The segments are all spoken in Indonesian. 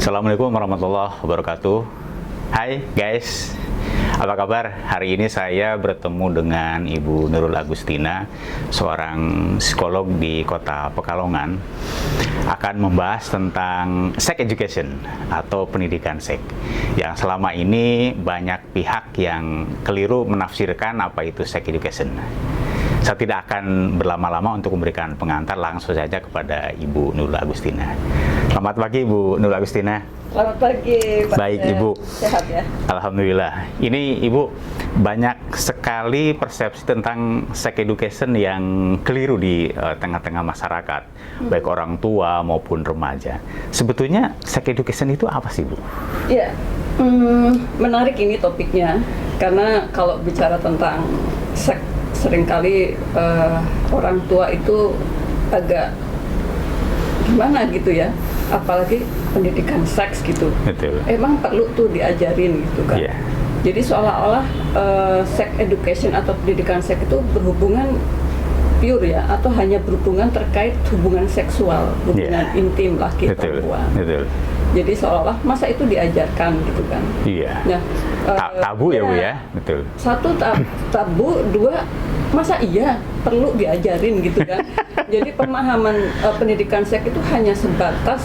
Assalamualaikum warahmatullahi wabarakatuh. Hai guys, apa kabar? Hari ini saya bertemu dengan Ibu Nurul Agustina, seorang psikolog di kota Pekalongan, akan membahas tentang sex education atau pendidikan seks, yang selama ini banyak pihak yang keliru menafsirkan apa itu sex education. Saya tidak akan berlama-lama untuk memberikan pengantar, langsung saja kepada Ibu Nurul Agustina. Selamat pagi Ibu Nurul Agustina. Selamat pagi Pak. Baik Ibu. Sehat ya? Alhamdulillah. Ini Ibu, banyak sekali persepsi tentang sex education yang keliru di tengah-tengah masyarakat, baik orang tua maupun remaja. Sebetulnya sex education itu apa sih Bu? Iya, menarik ini topiknya, karena kalau bicara tentang seks, seringkali orang tua itu agak gimana gitu ya, apalagi pendidikan seks gitu. Betul. Emang perlu tuh diajarin gitu kan. Iya. Jadi seolah-olah sex education atau pendidikan seks itu berhubungan pure ya, atau hanya berhubungan terkait hubungan seksual, hubungan intim laki perempuan. Betul. Jadi seolah-olah masa itu diajarkan gitu kan. Iya. Nah, tabu ya Bu ya, betul. Satu tabu, dua masa iya perlu diajarin gitu kan. Jadi pemahaman pendidikan seks itu hanya sebatas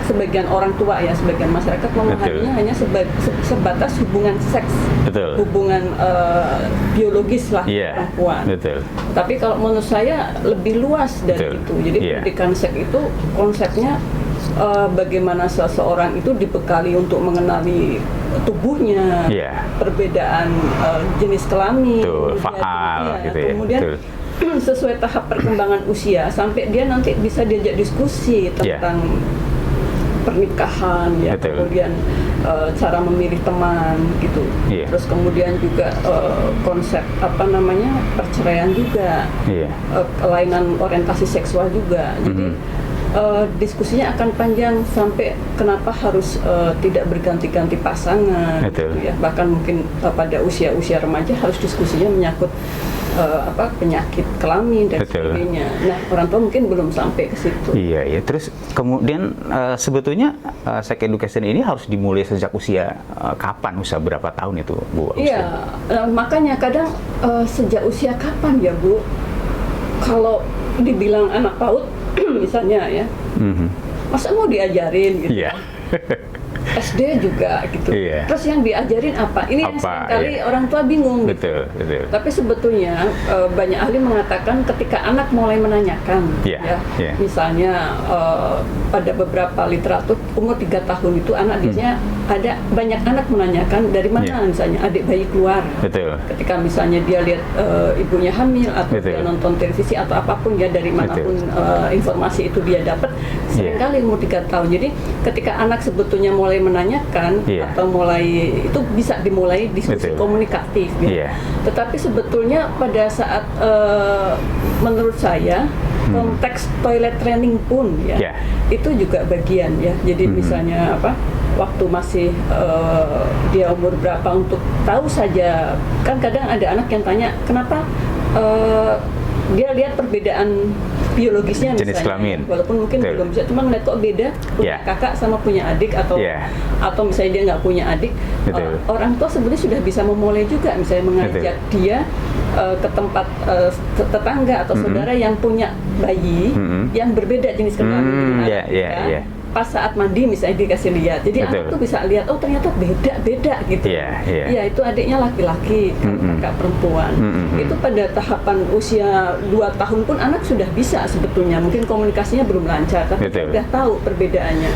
sebagian orang tua ya, sebagian masyarakat memahaminya hanya sebatas hubungan seks, hubungan biologis lah perempuan. Betul. Tapi kalau menurut saya lebih luas dari itu. Jadi pendidikan seks itu konsepnya bagaimana seseorang itu dibekali untuk mengenali tubuhnya, perbedaan jenis kelamin, gitu ya. Kemudian sesuai tahap perkembangan usia sampai dia nanti bisa diajak diskusi tentang pernikahan ya, kemudian cara memilih teman gitu. Terus kemudian juga konsep perceraian juga, kelainan orientasi seksual juga. Jadi diskusinya akan panjang sampai kenapa harus tidak berganti-ganti pasangan gitu ya. Bahkan mungkin pada usia-usia remaja harus diskusinya menyangkut penyakit kelamin dan sebagainya. Nah, orang tua mungkin belum sampai ke situ. Iya. Terus kemudian sebetulnya sex education ini harus dimulai sejak usia kapan? Usia berapa tahun itu, Bu? Iya, makanya kadang sejak usia kapan ya, Bu? Kalau dibilang anak PAUD misalnya ya, masa mau diajarin gitu? SD juga gitu. Terus yang diajarin apa? Ini yang seringkali orang tua bingung. Betul. Tapi sebetulnya banyak ahli mengatakan ketika anak mulai menanyakan, misalnya pada beberapa literatur umur 3 tahun itu anak biasanya ada banyak anak menanyakan dari mana misalnya adik bayi keluar. Ketika misalnya dia lihat ibunya hamil atau dia nonton televisi atau apapun ya, dari manapun informasi itu dia dapat, seringkali umur 3 tahun. Jadi ketika anak sebetulnya mulai menanyakan atau mulai itu bisa dimulai diskusi komunikatif ya. Tetapi sebetulnya pada saat menurut saya konteks toilet training pun ya itu juga bagian ya. Jadi misalnya waktu masih dia umur berapa, untuk tahu saja, kan kadang ada anak yang tanya kenapa dia lihat perbedaan biologisnya jenis misalnya, kelamin, walaupun mungkin belum bisa, cuma ngeliat kok beda punya kakak sama punya adik, atau misalnya dia nggak punya adik, orang tua sebenarnya sudah bisa memulai juga, misalnya mengajak dia ke tempat tetangga atau saudara yang punya bayi yang berbeda jenis kelamin dengan pas saat mandi misalnya dikasih lihat, jadi anak tuh bisa lihat, oh ternyata beda gitu. Ya itu adiknya laki-laki, kakak perempuan. Itu pada tahapan usia 2 tahun pun anak sudah bisa sebetulnya, mungkin komunikasinya belum lancar, tapi sudah tahu perbedaannya.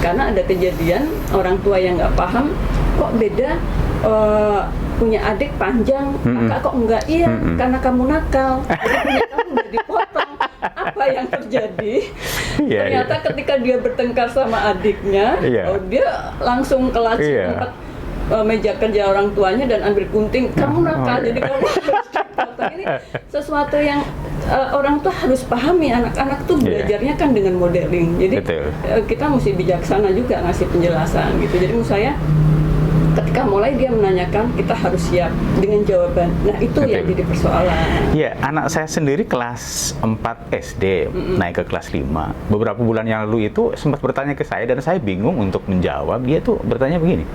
Karena ada kejadian orang tua yang nggak paham, kok beda, punya adik panjang, kakak kok enggak, karena kamu nakal, jadi punya kamu udah dipotong. Apa yang terjadi? Ternyata ketika dia bertengkar sama adiknya, dia langsung ke laci tempat meja kerja orang tuanya dan ambil gunting, kamu nakal, jadi kamu harus dipotong. Ini sesuatu yang orang tua harus pahami. Anak-anak tuh belajarnya kan dengan modeling, jadi kita mesti bijaksana juga ngasih penjelasan gitu. Jadi menurut saya ketika mulai dia menanyakan, kita harus siap dengan jawaban. Nah, itu yang jadi persoalan. Iya, anak saya sendiri kelas 4 SD, naik ke kelas 5. Beberapa bulan yang lalu itu sempat bertanya ke saya, dan saya bingung untuk menjawab. Dia tuh bertanya begini,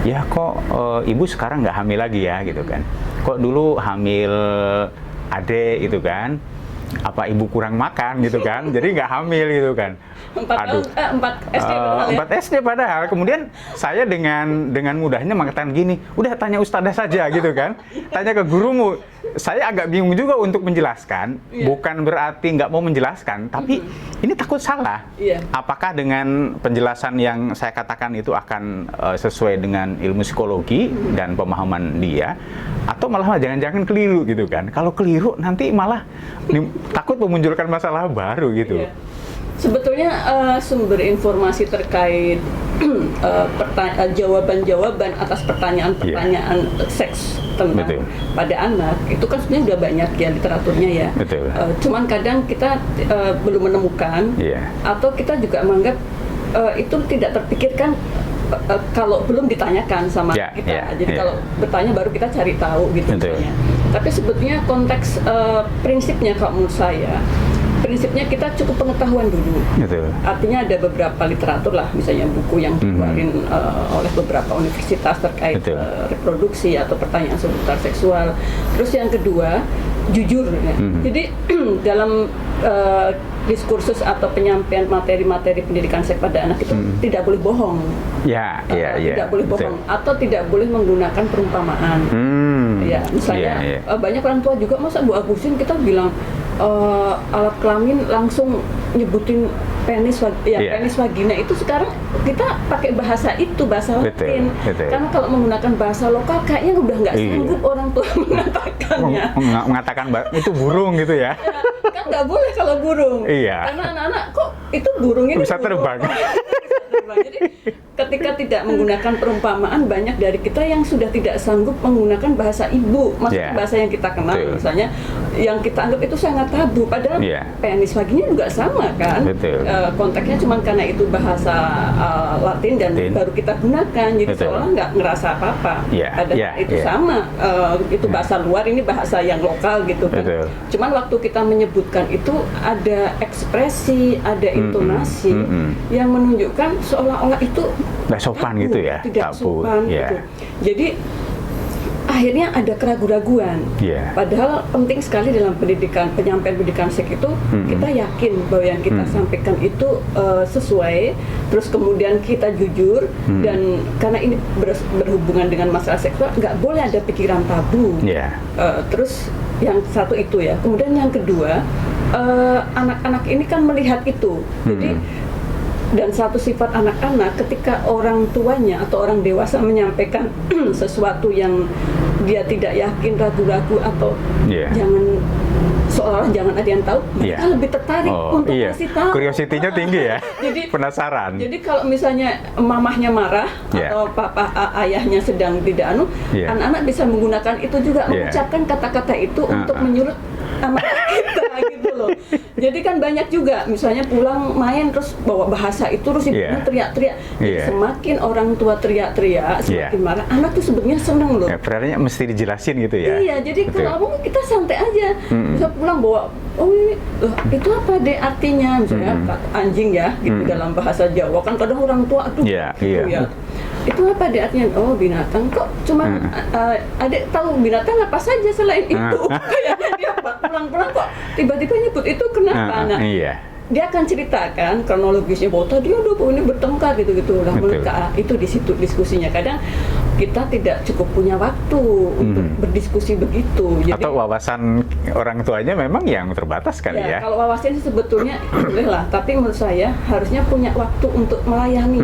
ya kok ibu sekarang nggak hamil lagi ya, gitu kan. Kok dulu hamil adik gitu kan, apa ibu kurang makan gitu kan, jadi nggak hamil gitu kan. 4 SD padahal ya? 4 SD padahal. Kemudian saya dengan mudahnya mengatakan gini, udah tanya ustadzah saja gitu kan, tanya ke gurumu. Saya agak bingung juga untuk menjelaskan, bukan berarti nggak mau menjelaskan, tapi ini takut salah. Apakah dengan penjelasan yang saya katakan itu akan sesuai dengan ilmu psikologi dan pemahaman dia, atau malah jangan-jangan keliru gitu kan. Kalau keliru nanti malah takut memunculkan masalah baru gitu. Sebetulnya sumber informasi terkait jawaban-jawaban atas pertanyaan-pertanyaan seks tentang pada anak itu kan sebenarnya udah banyak ya literaturnya ya. Cuman kadang kita belum menemukan atau kita juga menganggap itu tidak terpikirkan kalau belum ditanyakan sama kita. Jadi kalau bertanya baru kita cari tahu gitu. Tapi sebetulnya konteks prinsipnya kalau menurut saya, prinsipnya kita cukup pengetahuan dulu. Artinya ada beberapa literatur lah, misalnya buku yang dikeluarin oleh beberapa universitas terkait reproduksi atau pertanyaan seputar seksual. Terus yang kedua, jujur ya. Jadi dalam diskursus atau penyampaian materi-materi pendidikan seks pada anak itu tidak boleh bohong. Tidak boleh bohong atau tidak boleh menggunakan perumpamaan. Misalnya banyak orang tua juga, masa Bu Agusin kita bilang alat kelamin langsung nyebutin penis vagina, itu sekarang kita pakai bahasa Latin. Karena kalau menggunakan bahasa lokal kayaknya udah nggak sanggup orang tua mengatakannya. Mengatakan itu burung gitu ya. Kan nggak boleh kalau burung. Karena anak-anak kok itu burung ini bisa terbang. Jadi ketika tidak menggunakan perumpamaan, banyak dari kita yang sudah tidak sanggup menggunakan bahasa ibu, maksudnya bahasa yang kita kenal. Misalnya yang kita anggap itu sangat tabu, padahal penis vagina juga sama kan. Konteksnya cuma karena itu bahasa Latin dan baru kita gunakan, jadi seolah nggak ngerasa apa-apa. Padahal itu sama, itu bahasa luar, ini bahasa yang lokal gitu kan. Cuman waktu kita menyebutkan itu ada ekspresi, ada intonasi yang menunjukkan seolah-olah itu nggak sopan gitu ya, tidak sopan gitu. Jadi akhirnya ada keraguan-raguan. Padahal penting sekali dalam penyampaian pendidikan seks itu kita yakin bahwa yang kita sampaikan itu sesuai, terus kemudian kita jujur, dan karena ini berhubungan dengan masalah seksual, nggak boleh ada pikiran tabu. Terus yang satu itu ya. Kemudian yang kedua, anak-anak ini kan melihat itu. Jadi dan satu sifat anak-anak ketika orang tuanya atau orang dewasa menyampaikan sesuatu yang dia tidak yakin, ragu-ragu atau seolah-olah jangan ada yang tahu, mereka lebih tertarik untuk kasih tahu. Curiosity-nya tinggi ya. Jadi penasaran. Jadi kalau misalnya mamahnya marah atau ayahnya sedang tidak anak-anak bisa menggunakan itu juga, mengucapkan kata-kata itu untuk menyulut anak kita gitu loh. Jadi kan banyak juga misalnya pulang main terus bawa bahasa itu, terus ibunya teriak-teriak. Semakin orang tua teriak-teriak, semakin marah. Anak tuh sebenarnya seneng loh. Berarti mesti dijelasin gitu ya. Jadi kalau kita santai aja. Bisa pulang bawa, ini itu apa deh artinya, misalnya anjing ya gitu dalam bahasa Jawa kan kadang orang tua aduh itu apa deh artinya, binatang. Kok cuma adik tahu binatang apa saja selain itu. Kayaknya dia pulang-pulang kok tiba-tiba nyebut itu, kenapa? Dia akan ceritakan kronologisnya bahwa tadi ini bertengkar gitu-gitu lah. Itu di situ diskusinya. Kadang kita tidak cukup punya waktu untuk berdiskusi begitu. Jadi, atau wawasan orang tuanya memang yang terbatas kali ya. Kalau wawasannya sebetulnya boleh lah, tapi menurut saya harusnya punya waktu untuk melayani.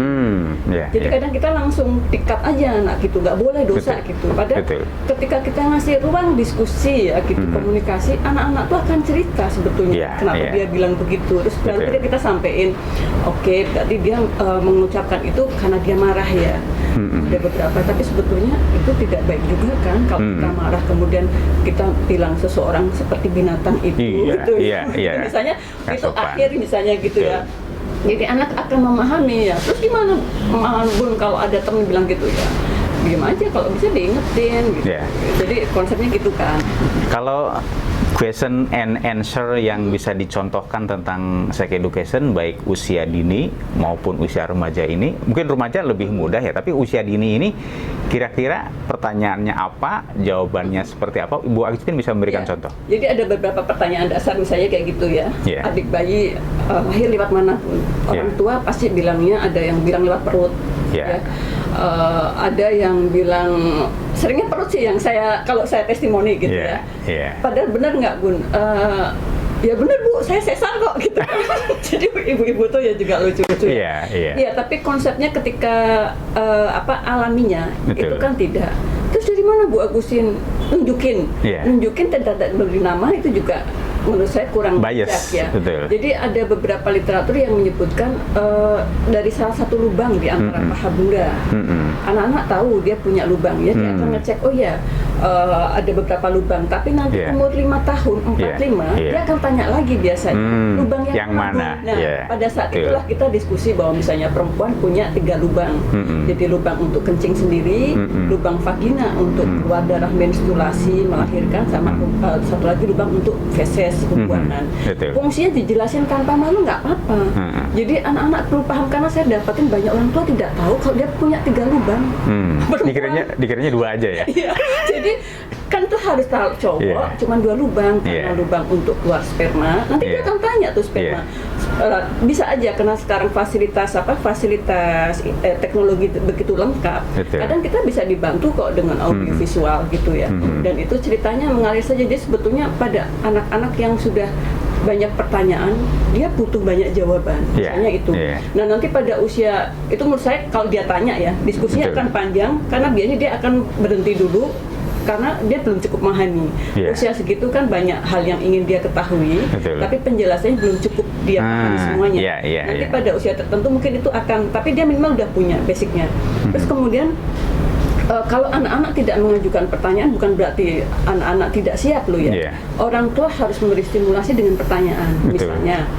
Jadi kadang kita langsung tikat aja anak gitu, nggak boleh dosa gitu. Padahal ketika kita ngasih ruang diskusi ya gitu, komunikasi, anak-anak tuh akan cerita sebetulnya kenapa dia bilang begitu. Terus berarti kita sampein, berarti dia mengucapkan itu karena dia marah ya. Ada beberapa, tapi sebetulnya itu tidak baik juga kan kalau kita marah kemudian kita bilang seseorang seperti binatang itu gitu. Misalnya itu akhir misalnya gitu ya. Jadi anak akan memahami ya. Terus gimana Bun kalau ada teman bilang gitu ya? diem aja, kalau bisa diingetin gitu. Jadi konsepnya gitu kan. Kalau question and answer yang bisa dicontohkan tentang sex education baik usia dini maupun usia remaja ini, mungkin remaja lebih mudah ya, tapi usia dini ini kira-kira pertanyaannya apa, jawabannya seperti apa, Ibu Agustin bisa memberikan contoh? Jadi ada beberapa pertanyaan dasar misalnya kayak gitu ya. Adik bayi lahir lewat mana pun, orang tua pasti bilangnya, ada yang bilang lewat perut. Ada yang bilang, seringnya perut sih yang kalau saya testimoni gitu ya. Padahal benar nggak Bun? Ya benar Bu, saya sesar kok gitu. Jadi ibu-ibu tuh ya juga lucu-lucu. Iya, tapi konsepnya ketika alaminya itu kan tidak. Terus dari mana Bu Agustin nunjukin? Nunjukin tidak beri nama itu juga menurut saya kurang bias ya. Jadi ada beberapa literatur yang menyebutkan dari salah satu lubang di antara paha bunda. Anak-anak tahu dia punya lubang ya, dia akan ngecek, oh ya ada beberapa lubang, tapi nanti umur 5 tahun, 4-5 dia akan tanya lagi biasanya lubang yang mana. Nah, pada saat itulah kita diskusi bahwa misalnya perempuan punya 3 lubang. Jadi lubang untuk kencing sendiri, lubang vagina untuk keluar darah menstruasi, melahirkan, sama satu lagi lubang untuk feses, pembuangan. Fungsinya dijelasin tanpa malu nggak apa-apa. Jadi anak-anak perlu paham, karena saya dapatin banyak orang tua tidak tahu kalau dia punya 3 lubang. Dikiranya 2 aja ya. Jadi kan tuh harus tahu cowok cuma 2 lubang, karena lubang untuk keluar sperma. Nanti dia akan tanya tuh sperma. Bisa aja karena sekarang fasilitas teknologi begitu lengkap. Kadang kita bisa dibantu kok dengan audiovisual gitu ya. Dan itu ceritanya mengalir saja. Jadi sebetulnya pada anak-anak yang sudah banyak pertanyaan, dia butuh banyak jawaban. Misalnya itu. Nah, nanti pada usia itu menurut saya kalau dia tanya ya, diskusinya akan panjang karena biasanya dia akan berhenti dulu karena dia belum cukup memahami. Usia segitu kan banyak hal yang ingin dia ketahui, tapi penjelasannya belum cukup dia pahami semuanya. Nanti pada usia tertentu mungkin itu akan, tapi dia minimal udah punya basicnya. Terus kemudian kalau anak-anak tidak mengajukan pertanyaan bukan berarti anak-anak tidak siap loh ya. Orang tua harus memberi stimulasi dengan pertanyaan. Misalnya,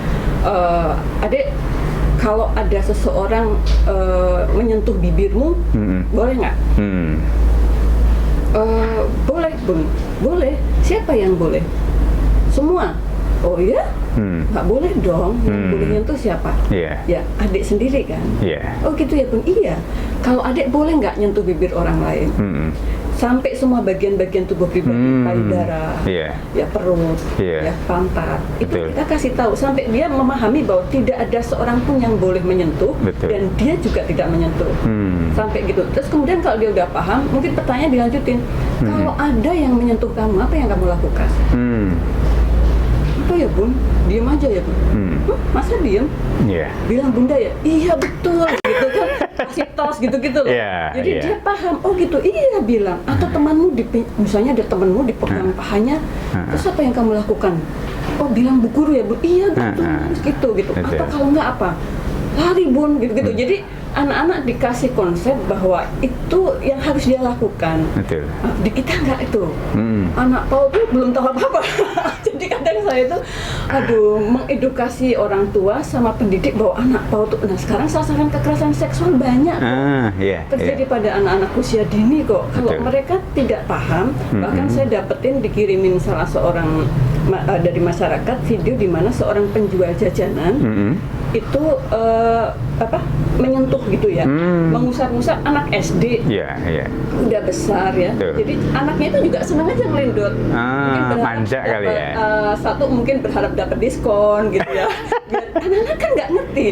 adik, kalau ada seseorang menyentuh bibirmu, boleh nggak? Boleh Bun, boleh. Siapa yang boleh? Semua. Oh iya? Nggak boleh dong. Yang boleh nyentuh siapa? Ya adik sendiri kan? Oh gitu ya Bun? Iya. Kalau adik boleh nggak nyentuh bibir orang lain? Sampai semua bagian-bagian tubuh pribadi, payudara, ya perut, ya pantat, itu kita kasih tahu sampai dia memahami bahwa tidak ada seorang pun yang boleh menyentuh dan dia juga tidak menyentuh, sampai gitu. Terus kemudian kalau dia udah paham, mungkin pertanyaan dilanjutin, kalau ada yang menyentuh kamu, apa yang kamu lakukan? Apa ya Bun? Diem aja ya Bun? Masa diem? Bilang Bunda ya? Iya betul, gitu kan, kasih tos gitu-gitu loh. Jadi dia paham, oh gitu, iya bilang. Atau temanmu, misalnya ada temanmu dipegang pahanya, terus apa yang kamu lakukan? Oh bilang Bu Guru ya Bu? Iya betul, gitu. Atau kalau enggak apa? Lari Bun, gitu-gitu. Jadi anak-anak dikasih konsep bahwa itu yang harus dia lakukan. Di kita enggak itu. Anak PAUD tuh belum tahu apa-apa. Jadi kadang saya itu mengedukasi orang tua sama pendidik bahwa anak PAUD tuh, nah sekarang sasaran kekerasan seksual banyak terjadi pada anak-anak usia dini kok. Kalau mereka tidak paham, bahkan saya dapetin dikirimin salah seorang dari masyarakat video di mana seorang penjual jajanan itu menyentuh gitu ya, mengusap-usap anak SD, udah besar ya. Jadi anaknya itu juga senang aja ngelindot, manja kali ya. Satu mungkin berharap dapat diskon gitu ya. Anak-anak kan nggak ngerti.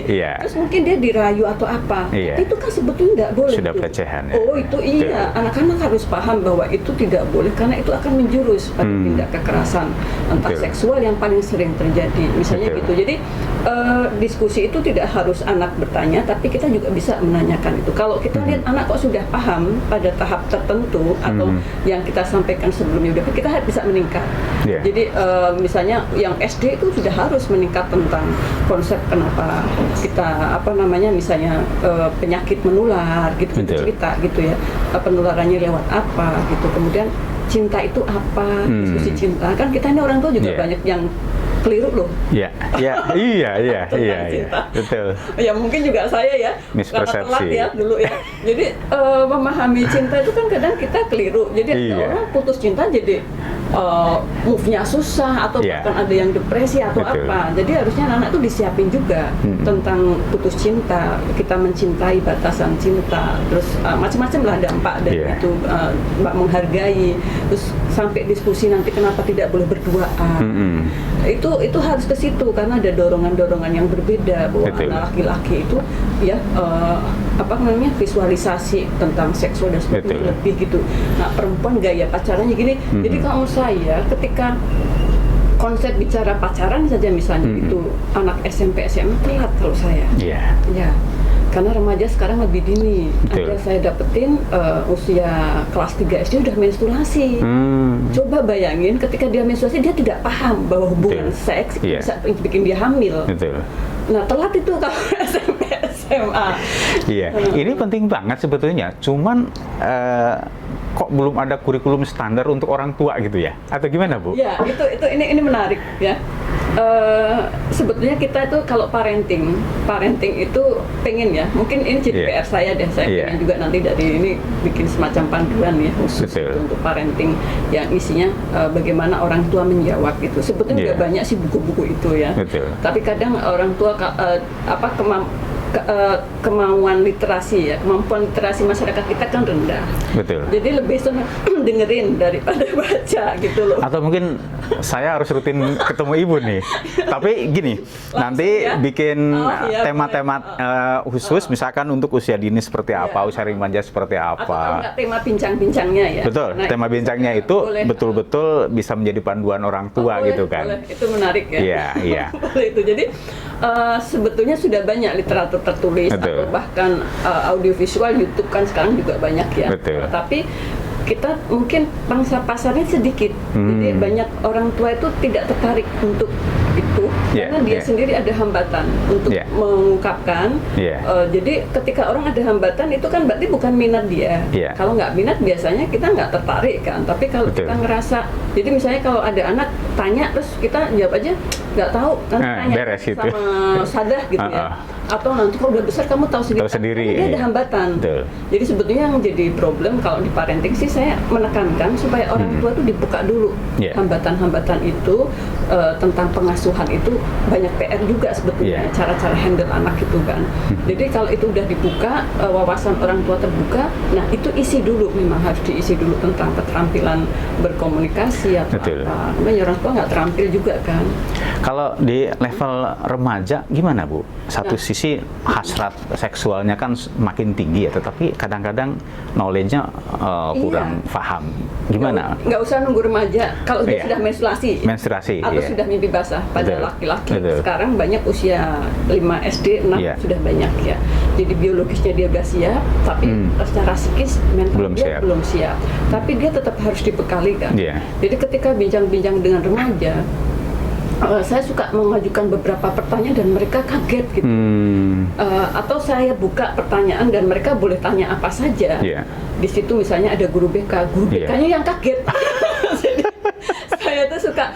Terus mungkin dia dirayu atau apa. Itu kan sebetulnya nggak boleh. Sudah pelecehan. Oh itu iya. Anak-anak harus paham bahwa itu tidak boleh karena itu akan menjurus pada tindak kekerasan entah seksual yang paling sering terjadi. Misalnya gitu. Jadi diskusi itu tidak harus anak bertanya, tapi kita juga bisa menanyakan itu. Kalau kita lihat anak kok sudah paham pada tahap tertentu atau yang kita sampaikan sebelumnya, kita bisa meningkat. Jadi misalnya yang SD itu sudah harus meningkat tentang konsep kenapa kita misalnya penyakit menular gitu, cerita gitu ya, penularannya lewat apa gitu. Kemudian cinta itu apa, diskusi cinta kan kita ini orang tua juga banyak yang keliru loh. Iya, betul. Ya mungkin juga saya ya, karena telat ya dulu ya. Jadi memahami cinta itu kan kadang kita keliru. Jadi ada orang putus cinta jadi move-nya susah atau bahkan ada yang depresi atau apa. Jadi harusnya anak itu disiapin juga tentang putus cinta, kita mencintai, batasan cinta, terus macam-macam lah dampak dari itu, menghargai, terus sampai diskusi nanti kenapa tidak boleh berduaan. Itu harus ke situ karena ada dorongan-dorongan yang berbeda bahwa anak laki-laki itu ya visualisasi tentang seksual dan sebagainya lebih gitu. Nah, perempuan gaya pacarannya gini. Jadi kalau saya ketika konsep bicara pacaran saja misalnya itu anak SMP SMA telat kalau saya. Ya. Karena remaja sekarang lebih dini. Ada saya dapetin usia kelas 3 SD udah menstruasi. Coba bayangin ketika dia menstruasi dia tidak paham bahwa hubungan seks bisa bikin dia hamil. Nah, telat itu kalau SMP SMA. Ini penting banget sebetulnya. Cuman kok belum ada kurikulum standar untuk orang tua gitu ya? Atau gimana, Bu? Ya, ini menarik ya. Sebetulnya kita itu kalau parenting itu pengen ya, mungkin ini jadi PR saya deh, saya pengen juga nanti dari ini bikin semacam panduan ya khusus untuk parenting yang isinya bagaimana orang tua menjawab gitu. Sebetulnya udah banyak sih buku-buku itu ya. Tapi kadang orang tua kemampuan literasi masyarakat kita kan rendah. Jadi lebih senang dengerin daripada baca gitu loh. Atau mungkin saya harus rutin ketemu ibu nih. Tapi gini, nanti bikin tema-tema khusus misalkan untuk usia dini seperti apa, usia remaja seperti apa. Atau enggak tema bincang-bincangnya ya. Betul, nah, tema bincangnya itu betul-betul bisa menjadi panduan orang tua gitu kan. Boleh. Itu menarik ya. Iya. Boleh itu. Jadi sebetulnya sudah banyak literatur tertulis atau bahkan audiovisual, YouTube kan sekarang juga banyak ya. Tapi kita mungkin pangsa pasarnya sedikit, jadi banyak orang tua itu tidak tertarik untuk itu karena dia sendiri ada hambatan untuk mengungkapkan. Jadi ketika orang ada hambatan itu kan berarti bukan minat dia. Kalau nggak minat biasanya kita nggak tertarik kan. Tapi kalau kita ngerasa, jadi misalnya kalau ada anak tanya terus kita jawab aja nggak tahu kan, tanya sama sadah gitu ya. Atau nanti kalau udah besar kamu tahu sendiri. Dia ada hambatan. Jadi sebetulnya yang jadi problem kalau di parenting sih saya menekankan supaya orang tua itu dibuka dulu hambatan-hambatan itu, tentang pengasuhan itu banyak PR juga sebetulnya cara-cara handle anak itu kan. Jadi kalau itu udah dibuka, wawasan orang tua terbuka, nah itu isi dulu, memang harus diisi dulu tentang keterampilan berkomunikasi atau apa. Namanya orang tua nggak terampil juga kan. Kalau di level remaja gimana, Bu? Satu sisi hasrat seksualnya kan makin tinggi ya, tetapi kadang-kadang knowledge-nya kurang paham. Gimana? Nggak usah nunggu remaja, kalau dia sudah menstruasi atau sudah mimpi basah pada laki-laki. Sekarang banyak usia 5 SD, 6 sudah banyak ya. Jadi biologisnya dia udah siap, tapi secara psikis mental dia belum siap. Tapi dia tetap harus dibekali kan. Jadi ketika bincang-bincang dengan remaja, saya suka mengajukan beberapa pertanyaan dan mereka kaget gitu. Atau saya buka pertanyaan dan mereka boleh tanya apa saja. Di situ misalnya ada guru BK, guru BK-nya yang kaget. Jadi saya tuh suka,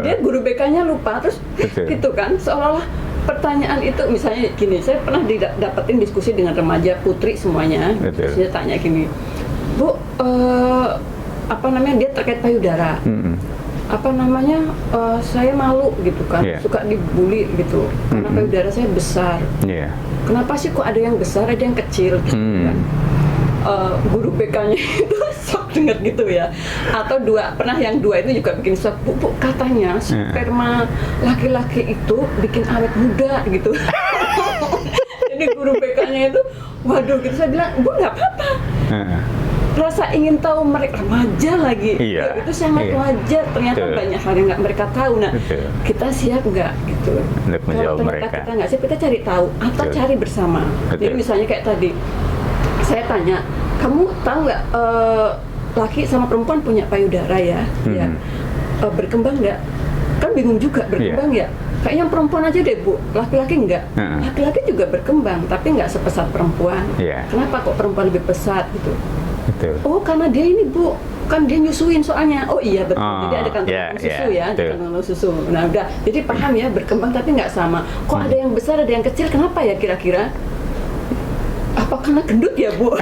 dia guru BK-nya lupa terus gitu kan, seolah-olah pertanyaan itu misalnya gini, saya pernah dapetin diskusi dengan remaja putri semuanya. Terus dia tanya gini, Bu, dia terkait payudara. Saya malu gitu kan, suka dibully gitu karena payudara saya besar. Kenapa sih kok ada yang besar, ada yang kecil gitu kan. Guru BK-nya itu sok denger gitu ya. Atau yang dua itu juga bikin sok, Bu, katanya sperma laki-laki itu bikin awet muda gitu. Jadi guru BK-nya itu, waduh gitu, saya bilang, Bu nggak apa-apa. Rasa ingin tahu mereka remaja lagi, itu sangat wajar. Ternyata banyak hal yang nggak mereka tahu. Nah, kita siap nggak gitu? Kalau ternyata kita nggak siap, kita cari tahu atau cari bersama. Jadi misalnya kayak tadi, saya tanya, kamu tahu nggak laki sama perempuan punya payudara ya? Berkembang nggak? Kan bingung juga, berkembang ya? Kayak yang perempuan aja deh, Bu, laki-laki enggak. Laki-laki juga berkembang, tapi nggak sepesat perempuan. Kenapa kok perempuan lebih pesat gitu? Oh, karena dia ini, Bu, kan dia nyusuin soalnya. Oh iya betul. Jadi ada kantong susu ya, ada betul. kantong susu. Nah udah, jadi paham ya, berkembang tapi nggak sama. Kok ada yang besar, ada yang kecil? Kenapa ya kira-kira? Apa karena gendut ya Bu?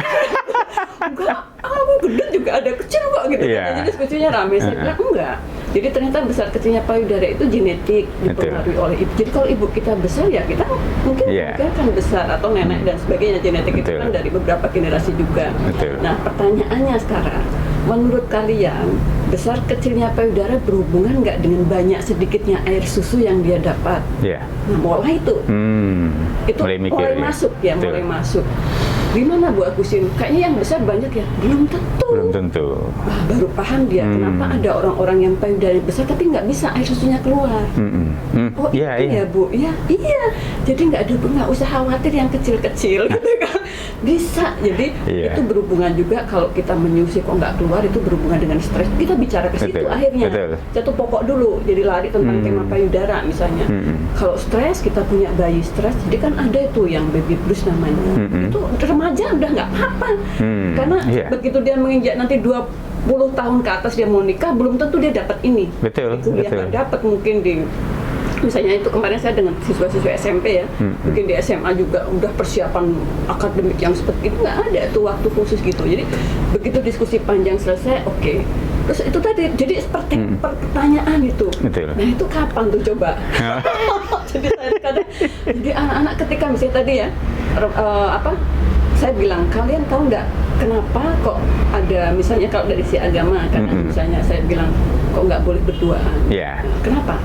Enggak, aku gendut juga ada kecil kok gitu. Jadi diskusinya rame. Saya bilang enggak. Jadi ternyata besar kecilnya payudara itu genetik, dipengaruhi oleh ibu. Jadi kalau ibu kita besar ya kita mungkin akan besar, atau nenek dan sebagainya. Genetik itu kan dari beberapa generasi juga. Nah pertanyaannya sekarang, menurut kalian besar kecilnya payudara berhubungan nggak dengan banyak sedikitnya air susu yang dia dapat? Nah mulai itu mulai masuk ya, mulai masuk. Gimana Bu Agustin? Kayaknya yang besar banyak ya? Belum tentu. Belum tentu. Wah, baru paham dia kenapa ada orang-orang yang payudara besar tapi nggak bisa air susunya keluar. Oh iya ya Bu, iya. Jadi nggak usah khawatir yang kecil-kecil gitu kan. Bisa. Jadi itu berhubungan juga kalau kita menyusui kok nggak keluar, itu berhubungan dengan stres. Kita bicara ke situ akhirnya. Satu pokok dulu. Jadi lari tentang tema payudara misalnya. Kalau stres, kita punya bayi stres, jadi kan ada itu yang baby blues namanya. Itu remaja udah nggak apa-apa. Karena begitu dia menginjak nanti 20 tahun ke atas dia mau nikah, belum tentu dia dapat ini. Dia nggak dapat mungkin di misalnya itu kemarin saya dengan siswa-siswa SMP ya, mungkin di SMA juga udah persiapan akademik yang seperti itu, nggak ada tuh waktu khusus gitu. Jadi begitu diskusi panjang selesai, oke. Terus itu tadi, jadi seperti pertanyaan itu. Nah itu kapan tuh coba? Jadi jadi anak-anak ketika misalnya tadi ya, saya bilang, kalian tahu nggak kenapa kok ada, misalnya kalau dari si agama kan, misalnya saya bilang kok nggak boleh berduaan. Kenapa?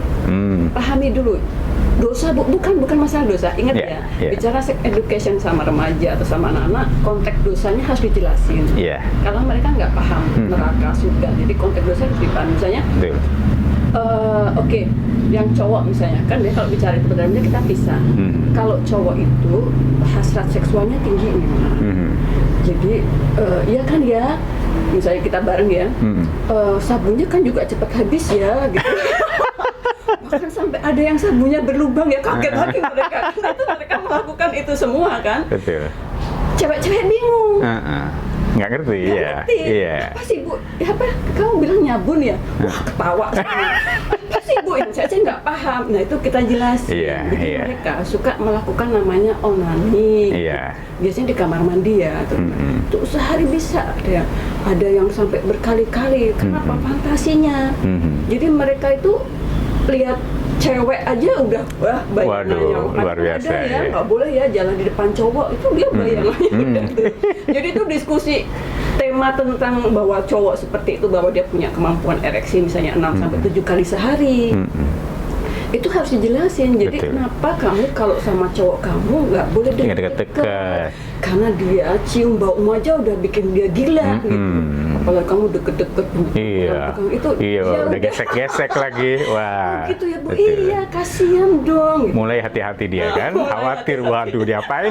Pahami dulu. Dosa bukan masalah dosa. Ingat bicara sex education sama remaja atau sama anak-anak, konteks dosanya harus dijelasin. Karena mereka nggak paham neraka surga. Jadi konteks dosa harus dipahami. Misalnya, yang cowok misalnya kan dia kalau bicara itu benar-benar kita pisah. Kalau cowok itu hasrat seksualnya tinggi memang. Jadi iya kan ya, misalnya kita bareng ya, sabunnya kan juga cepat habis ya gitu. Bahkan sampai ada yang sabunnya berlubang ya, kaget lagi mereka. Karena itu mereka melakukan itu semua kan. Cewek-cewek bingung. Nggak ngerti. Apa sih Bu? Ya apa? Kamu bilang nyabun ya? Wah ketawa. Apa sih Bu? Yang saya nggak paham. Nah itu kita jelasin. Jadi mereka suka melakukan namanya onani. Biasanya di kamar mandi ya. Tuh sehari bisa. Ada yang sampai berkali-kali. Kenapa? Fantasinya. Jadi mereka itu lihat cewek aja udah bayangannya. Luar biasa ya, nggak boleh ya jalan di depan cowok, itu dia bayangannya udah tuh. Jadi itu diskusi tema tentang bahwa cowok seperti itu, bahwa dia punya kemampuan ereksi misalnya 6-7 kali sehari. Itu harus dijelasin. Jadi kenapa kamu kalau sama cowok kamu nggak boleh deket-deket, karena dia cium baumu aja udah bikin dia gila gitu. Apalagi kamu deket-deket itu udah gesek-gesek lagi. Wah gitu ya Bu. Iya kasihan dong gitu. Mulai hati-hati dia kan, khawatir waduh diapain.